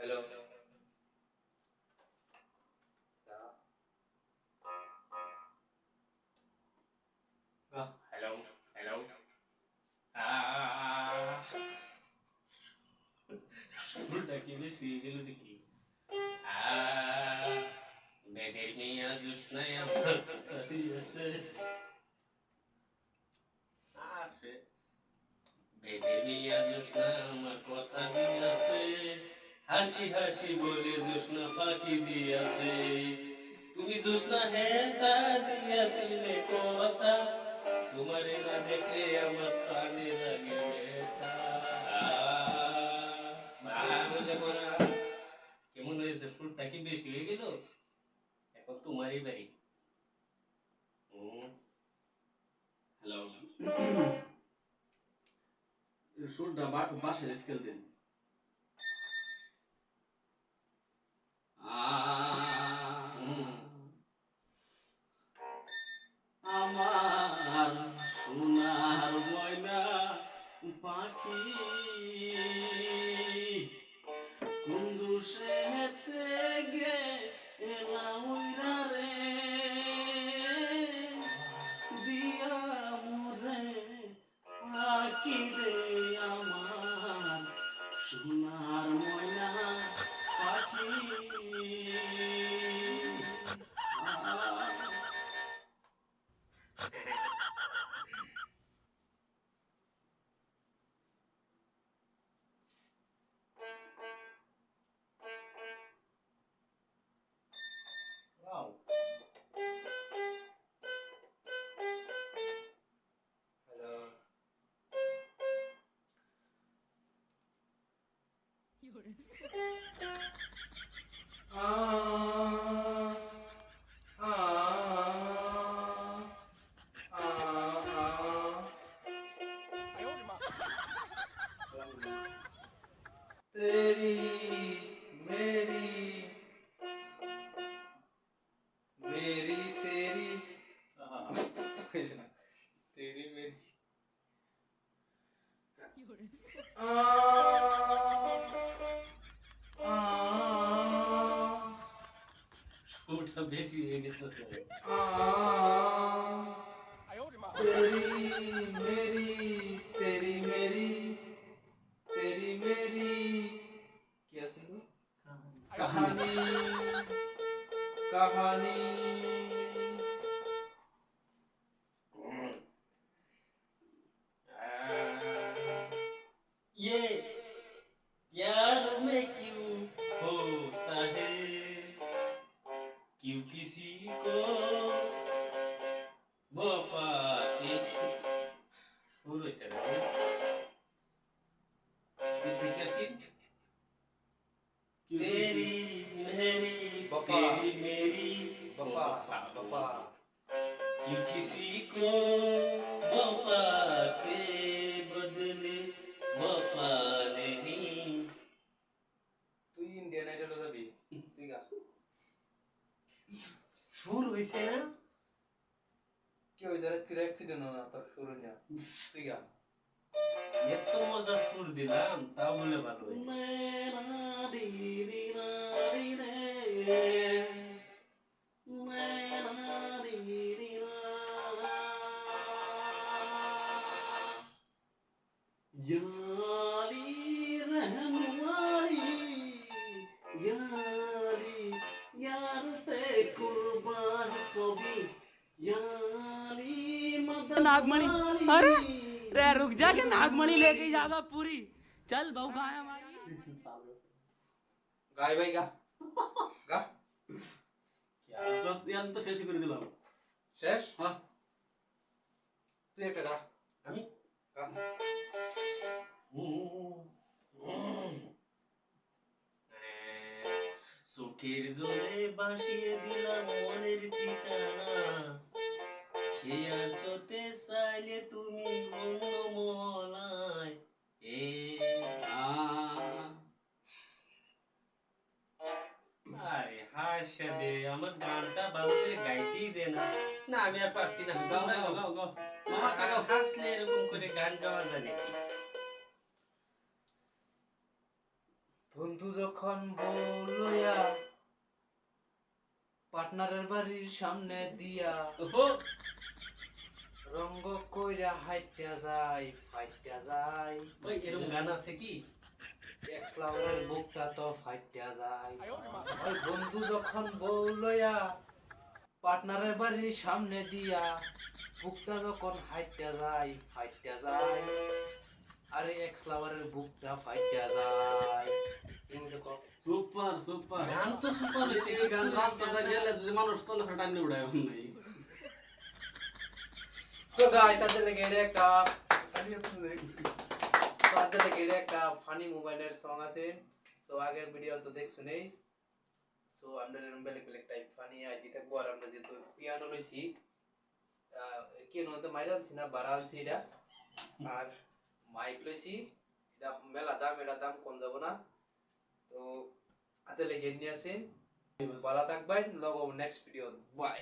Hello. Hello hello. শুরুটা কি বেশি হয়ে গেল দেখি। বেদের মেয়া জোৎস্নায় আমার আছে আসে, বেদের মেয়া জোৎস্না আমার কথা দিয়াছে, হাসি হাসি বলে জোৎস্না ফাঁকি দিয়াছে, তুমি জোৎস্না হ্যাঁ তা দিয়াছিলে কথা, তোমারে না দেখলে আমার প্রাণে লাগে ব্যথা। বলে মরা কেমন হয়েছে? সুরটা কি বেশি হয়ে গেল? এখন তোমারই বাড়ি। হ্যালো। সুরটা বাসের স্কেল দিন। আমার সোনার ময়না পাখি কুন্দুসে হেতে গে এলাউইরা রে দিয়া মুরে পাখি রে আমার সোনার ময়না পাখি। Wow. Hello. तेरी मेरी मेरी तेरी तेरी मेरी ওটা বেশি হয়ে গেছে। तेरी मेरी तेरी मेरी तेरी मेरी क्या सुनो कहानी कहानी। ये प्यार में क्यों होता है, क्यों किसी को वफा के सुर হইছে রে তুই कैसी तेरी मेरी तेरी मेरी वफा वफा क्यों किसी को वफा के बदले वफा नहीं। তুই ইন্ডিয়ান আইডলে যাবি তুই গা সুর হইছে না কি হই যারা কি অ্যাক্সিডেন্ট হলো না তোর সুর না তুই গা এত মজা সুর দিলাম তাও বলে ভালো হই মেরা দি দি রা রি রে মেরা দি দি রা यारी रहनुमारी यारी यार पे कुर्बान सोबी यारी मदन नागमणि। अरे रे रुक जा के नागमणि लेके जागा पूरी। चल बहु गाया हमारी गाय भाई गा गा क्या बस यार तो शेष করে দিলাম শেষ হ্যাঁ তুই একটা গা আমি গা চোখের জলে বাসিয়ে দিলাম মনের ঠিকানা, খেয়ে আসতে চাইলে তুমি অন্য মহলায় এ আরে হাসা দে আমার গানটা ভালো করে গাইতেই দে না। না আমি আর পারছি না। গাও গাও গাও গাও মামা গাও হাসলে এরকম করে গান গাওয়া যায় নাকি? বন্ধু যখন বউ লইয়া পার্টনারের বাড়ির সামনে দিয়া ওহো রঙ্গ কইরা হাইটা যায় ফাইটা যায় ভাই এরকম গান আছে কি এক্স লাভারের বুকটা তো ফাইটা যায় ওই বন্ধু যখন বউ লইয়া পার্টনারের বাড়ির সামনে দিয়া বুকটা যখন হাইটা যায় ফাইটা যায় আরে এক্স লাভারের বুকটা ফাইটা যায় সুপার সুপার গান তো সুপার হয়েছে এই গান রাস্তাটা গেলে যদি মানুষ তলে টানি উড়ায় এখন নাই সো গাইস আজকে লেগে একটা একটা ফানি মোবাইলের সং আছে সো আগের ভিডিও তো দেখছো নেই সো আমরা এরকম বেলেগ বেলেগ টাইপ ফানি আইছি থাকবো আর আমরা যেহেতু পিয়ানো লইছি কি নতে মাইরা আনছি না বাড়া আনছি এটা আর মাইক লইছি এটা মেলা দাম এটা দাম কোন যাব না তো আজকে লেগে নিয়ে আসেন ভালো থাকবেন লগ নেক্সট ভিডিও বাই